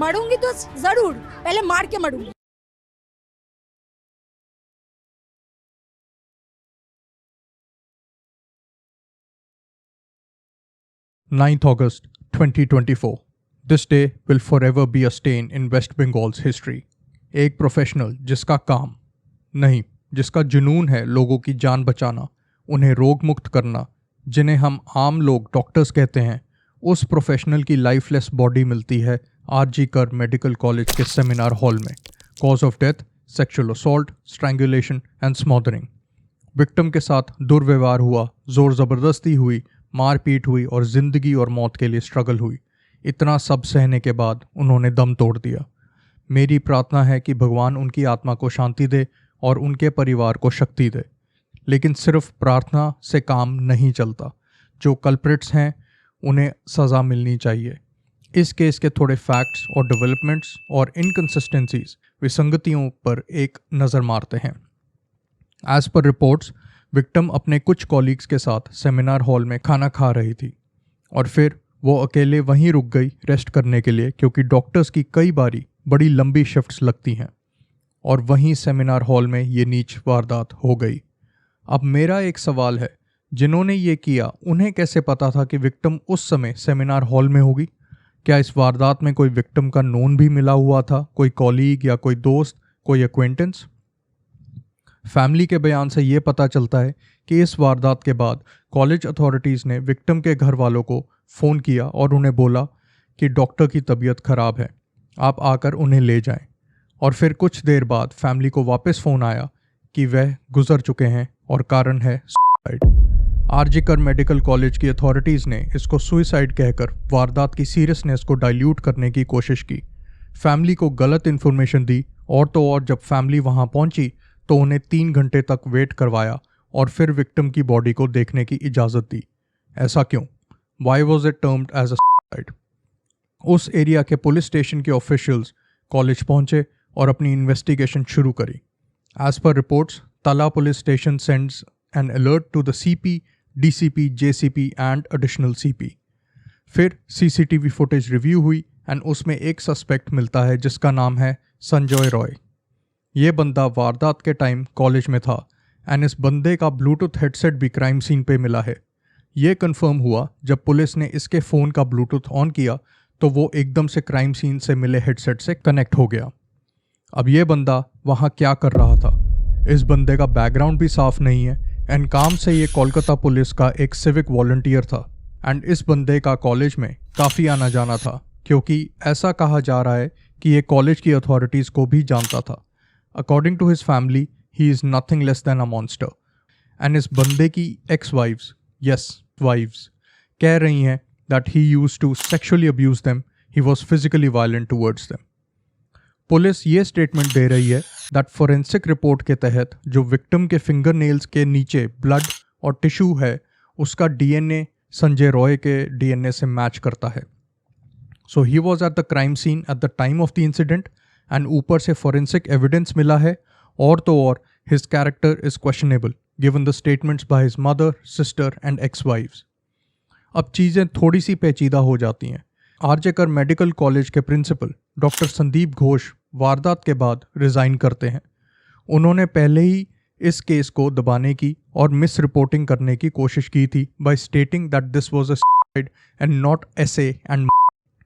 मरूंगी तो जरूर, पहले मार के मरूंगी। Ninth August 2024. This day will forever be a stain in West Bengal's history. एक प्रोफेशनल जिसका काम नहीं, जिसका जुनून है लोगों की जान बचाना, उन्हें रोग मुक्त करना, जिन्हें हम आम लोग डॉक्टर्स कहते हैं, उस प्रोफेशनल की लाइफलेस बॉडी मिलती है आरजी कर मेडिकल कॉलेज के सेमिनार हॉल में। Cause of death sexual assault, strangulation and smothering. Victim के साथ दुर्व्यवहार हुआ, जोर ज़बरदस्ती हुई, मारपीट हुई और ज़िंदगी और मौत के लिए स्ट्रगल हुई। इतना सब सहने के बाद उन्होंने दम तोड़ दिया। मेरी प्रार्थना है कि भगवान उनकी आत्मा को शांति दे और उनके परिवार को शक्ति दे। लेकिन सिर्फ प्रार्थना से काम नहीं चलता। जो कल्प्रिट्स हैं उन्हें सज़ा मिलनी चाहिए। इस केस के थोड़े फैक्ट्स और डेवलपमेंट्स और इनकन्सिस्टेंसीज, विसंगतियों पर एक नज़र मारते हैं। एज पर रिपोर्ट्स, विक्टिम अपने कुछ कॉलीग्स के साथ सेमिनार हॉल में खाना खा रही थी और फिर वो अकेले वहीं रुक गई रेस्ट करने के लिए, क्योंकि डॉक्टर्स की कई बारी बड़ी लंबी शिफ्ट्स लगती हैं और वहीं सेमिनार हॉल में ये नीच वारदात हो गई। अब मेरा एक सवाल है, जिन्होंने ये किया उन्हें कैसे पता था कि विक्टिम उस समय सेमिनार हॉल में होगी? क्या इस वारदात में कोई विक्टिम का नोन भी मिला हुआ था, कोई कॉलीग या कोई दोस्त, कोई एक्वेंटेंस? फैमिली के बयान से ये पता चलता है कि इस वारदात के बाद कॉलेज अथॉरिटीज़ ने विक्टिम के घर वालों को फ़ोन किया और उन्हें बोला कि डॉक्टर की तबीयत ख़राब है, आप आकर उन्हें ले जाएं। और फिर कुछ देर बाद फैमिली को वापस फ़ोन आया कि वह गुजर चुके हैं और कारण है suicide. RG Kar medical college की अथॉरिटीज़ ने इसको सुसाइड कहकर वारदात की सीरियसनेस को डाइल्यूट करने की कोशिश की, फैमिली को गलत इन्फॉर्मेशन दी और तो और जब फैमिली वहाँ पहुँची तो उन्हें 3 घंटे तक वेट करवाया और फिर विक्टिम की बॉडी को देखने की इजाज़त दी। ऐसा क्यों? Why was it termed as a suicide? उस एरिया के पुलिस स्टेशन के ऑफिशियल्स कॉलेज पहुंचे और अपनी इन्वेस्टिगेशन शुरू करी। As per reports, Tala police station sends an alert to the CP, DCP, JCP and additional CP. फिर सीसीटीवी फुटेज रिव्यू हुई एंड उसमें एक सस्पेक्ट मिलता है जिसका नाम है संजय रॉय। ये बंदा वारदात के टाइम कॉलेज में था एंड इस बंदे का ब्लूटूथ हेडसेट भी क्राइम सीन पे मिला है। ये कंफर्म हुआ जब पुलिस ने इसके फ़ोन का ब्लूटूथ ऑन किया तो वो एकदम से क्राइम सीन से मिले हेडसेट से कनेक्ट हो गया। अब ये बंदा वहाँ क्या कर रहा था? इस बंदे का बैकग्राउंड भी साफ नहीं है एंड काम से ये कोलकाता पुलिस का एक सिविक वॉलंटियर था एंड इस बंदे का कॉलेज में काफ़ी आना जाना था, क्योंकि ऐसा कहा जा रहा है कि ये कॉलेज की अथॉरिटीज़ को भी जानता था। According to his family, he is nothing less than a monster. And इस बंदे की ex-wives, yes, wives, कह रही हैं that he used to sexually abuse them, he was physically violent towards them. Police ये स्टेटमेंट दे रही है that forensic रिपोर्ट के तहत जो विक्टिम के फिंगर नेल्स के नीचे ब्लड और टिश्यू है, उसका DNA संजय रॉय के DNA से मैच करता है। So he was at the crime scene at the time of the incident and ऊपर से फॉरेंसिक एविडेंस मिला है और तो और his character is questionable given the statements by his mother, sister and ex wives. अब चीज़ें थोड़ी सी पेचीदा हो जाती हैं। आरजे कर मेडिकल कॉलेज के प्रिंसिपल डॉक्टर संदीप घोष वारदात के बाद रिज़ाइन करते हैं। उन्होंने पहले ही इस केस को दबाने की और मिस रिपोर्टिंग करने की कोशिश की थी by stating that this was a suicide and not essay and.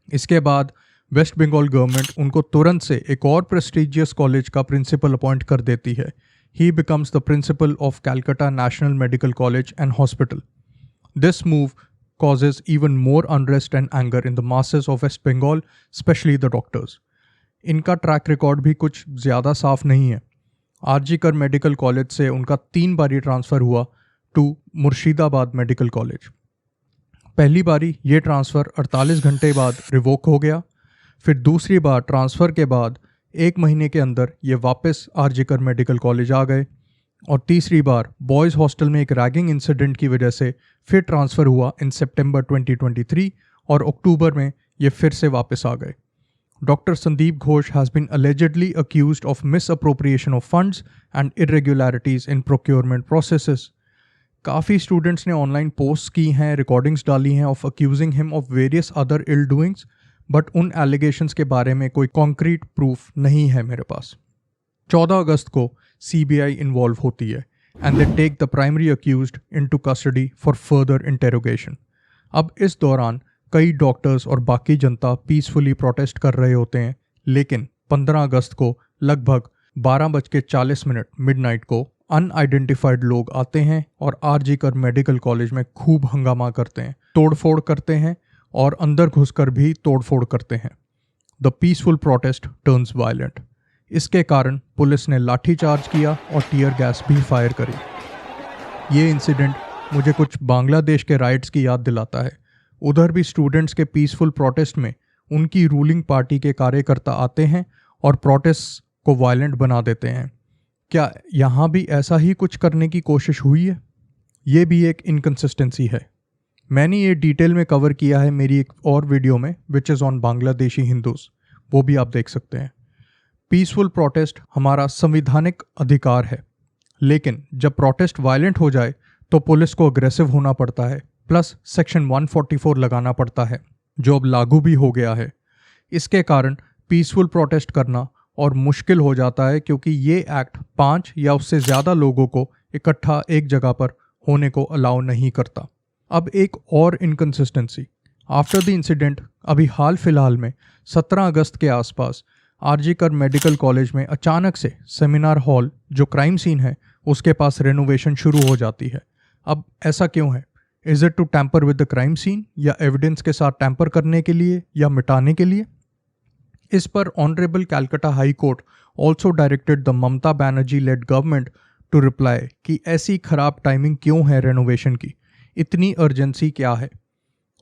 इसके बाद वेस्ट बंगाल गवर्नमेंट उनको तुरंत से एक और प्रेस्टिजियस कॉलेज का प्रिंसिपल अपॉइंट कर देती है। ही becomes the principle of Calcutta national medical college and hospital. This move causes even more unrest and anger in the masses of West Bengal, especially the doctors. इनका ट्रैक रिकॉर्ड भी कुछ ज़्यादा साफ नहीं है। आरजी कर मेडिकल कॉलेज से उनका 3 बारी ट्रांसफ़र हुआ टू मुर्शिदाबाद मेडिकल कॉलेज। पहली बारी ये ट्रांसफ़र 48 घंटे बाद रिवोक हो गया। फिर दूसरी बार ट्रांसफ़र के बाद 1 महीने के अंदर ये वापस आरजी कर मेडिकल कॉलेज आ गए और तीसरी बार बॉयज़ हॉस्टल में एक रैगिंग इंसिडेंट की वजह से फिर ट्रांसफ़र हुआ इन सितंबर 2023 और अक्टूबर में ये फिर से वापस आ गए। Doctor Sandeep Ghosh has been allegedly accused of misappropriation of funds and irregularities in procurement processes. काफ़ी स्टूडेंट्स ने ऑनलाइन पोस्ट की हैं, रिकॉर्डिंग्स डाली हैं of accusing him of various other ill doings, but उन एलिगेशंस के बारे में कोई कॉन्क्रीट प्रूफ नहीं है मेरे पास। 14 अगस्त को CBI इन्वॉल्व होती है and they take the primary accused into custody for further interrogation. अब इस दौरान कई डॉक्टर्स और बाकी जनता पीसफुली प्रोटेस्ट कर रहे होते हैं, लेकिन 15 अगस्त को लगभग 12:40 मिडनाइट को अनआइडेंटिफाइड लोग आते हैं और RG कर मेडिकल कॉलेज में खूब हंगामा करते हैं, तोड़फोड़ करते हैं और अंदर घुसकर भी तोड़फोड़ करते हैं। The peaceful protest turns violent. इसके कारण पुलिस ने लाठीचार्ज किया और टीयर गैस भी फायर करी। ये इंसिडेंट मुझे कुछ बांग्लादेश के राइट्स की याद दिलाता है। उधर भी स्टूडेंट्स के पीसफुल प्रोटेस्ट में उनकी रूलिंग पार्टी के कार्यकर्ता आते हैं और प्रोटेस्ट को वायलेंट बना देते हैं। क्या यहाँ भी ऐसा ही कुछ करने की कोशिश हुई है? ये भी एक इनकन्सिस्टेंसी है। मैंने ये डिटेल में कवर किया है मेरी एक और वीडियो में which is on Bangladeshi Hindus, वो भी आप देख सकते हैं। पीसफुल प्रोटेस्ट हमारा संवैधानिक अधिकार है, लेकिन जब प्रोटेस्ट वायलेंट हो जाए तो पुलिस को अग्रेसिव होना पड़ता है, प्लस सेक्शन 144 लगाना पड़ता है जो अब लागू भी हो गया है। इसके कारण पीसफुल प्रोटेस्ट करना और मुश्किल हो जाता है क्योंकि ये एक्ट 5 या उससे ज़्यादा लोगों को इकट्ठा एक जगह पर होने को अलाउ नहीं करता। अब एक और इनकन्सिस्टेंसी, आफ्टर द इंसिडेंट अभी हाल फिलहाल में 17 अगस्त के आसपास RG कर मेडिकल कॉलेज में अचानक से सेमिनार हॉल जो क्राइम सीन है उसके पास रेनोवेशन शुरू हो जाती है। अब ऐसा क्यों है? Is it to tamper with the crime scene, या एविडेंस के साथ टैम्पर करने के लिए या मिटाने के लिए? इस पर honourable Calcutta high court also directed the Mamata Banerjee led government to reply कि ऐसी खराब टाइमिंग क्यों है रेनोवेशन की, इतनी अर्जेंसी क्या है?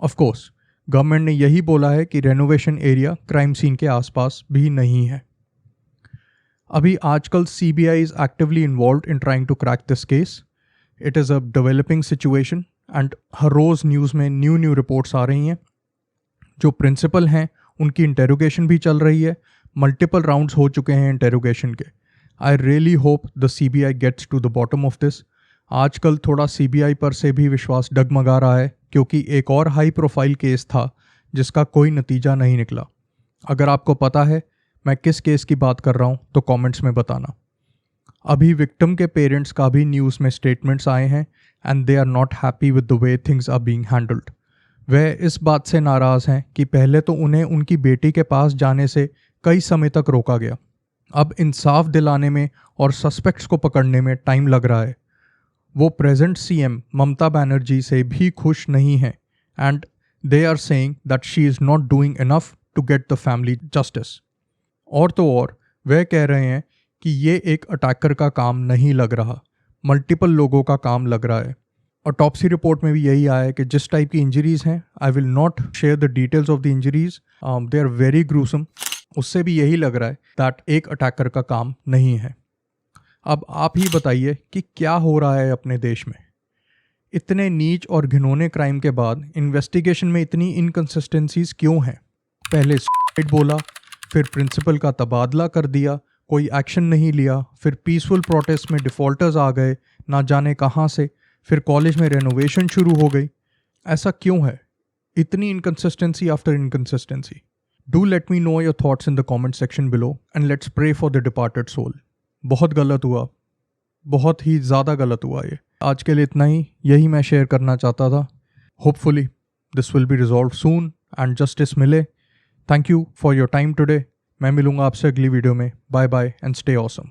ऑफ कोर्स गवर्नमेंट ने यही बोला है कि रेनोवेशन एरिया क्राइम सीन के आसपास भी नहीं है। अभी आजकल CBI is actively involved in trying to crack this case. It is a developing situation and हर रोज़ न्यूज़ में न्यू रिपोर्ट्स आ रही हैं। जो प्रिंसिपल हैं उनकी इंटेरोगेशन भी चल रही है, मल्टीपल राउंड्स हो चुके हैं इंटेरोगेशन के। I really hope the CBI gets to the bottom of this. आजकल थोड़ा CBI पर से भी विश्वास डगमगा रहा है क्योंकि एक और हाई प्रोफाइल केस था जिसका कोई नतीजा नहीं निकला। अगर आपको पता है मैं किस केस की बात कर रहा हूँ तो कमेंट्स में बताना। अभी विक्टिम के पेरेंट्स का भी न्यूज़ में स्टेटमेंट्स आए हैं and they are not happy with the way things are being handled. वह इस बात से नाराज़ हैं कि पहले तो उन्हें उनकी बेटी के पास जाने से कई समय तक रोका गया, अब इंसाफ दिलाने में और सस्पेक्ट्स को पकड़ने में टाइम लग रहा है। वो प्रेजेंट CM ममता बनर्जी से भी खुश नहीं हैं and they are saying that she is not doing enough to get the family justice. और तो और वह कह रहे हैं कि ये एक अटैकर का काम नहीं लग रहा, मल्टीपल लोगों का काम लग रहा है। ऑटोप्सी रिपोर्ट में भी यही आया है कि जिस टाइप की इंजरीज़ हैं, I will not share the details of the injuries, they are very gruesome. उससे भी यही लग रहा है दैट एक अटैकर का काम नहीं है। अब आप ही बताइए कि क्या हो रहा है अपने देश में। इतने नीच और घिनौने क्राइम के बाद इन्वेस्टिगेशन में इतनी इनकन्सिस्टेंसीज क्यों हैं? पहले सुसाइड बोला, फिर प्रिंसिपल का तबादला कर दिया, कोई एक्शन नहीं लिया, फिर पीसफुल प्रोटेस्ट में डिफ़ॉल्टर्स आ गए ना जाने कहाँ से, फिर कॉलेज में रेनोवेशन शुरू हो गई। ऐसा क्यों है? इतनी inconsistency after inconsistency. Do let me know your thoughts in the comment section below and let's pray for the departed soul. बहुत गलत हुआ, बहुत ही ज़्यादा गलत हुआ ये। आज के लिए इतना ही, यही मैं शेयर करना चाहता था। Hopefully this will be resolve soon and justice मिले। Thank you for your time today. मैं मिलूंगा आपसे अगली वीडियो में। Bye bye and stay awesome.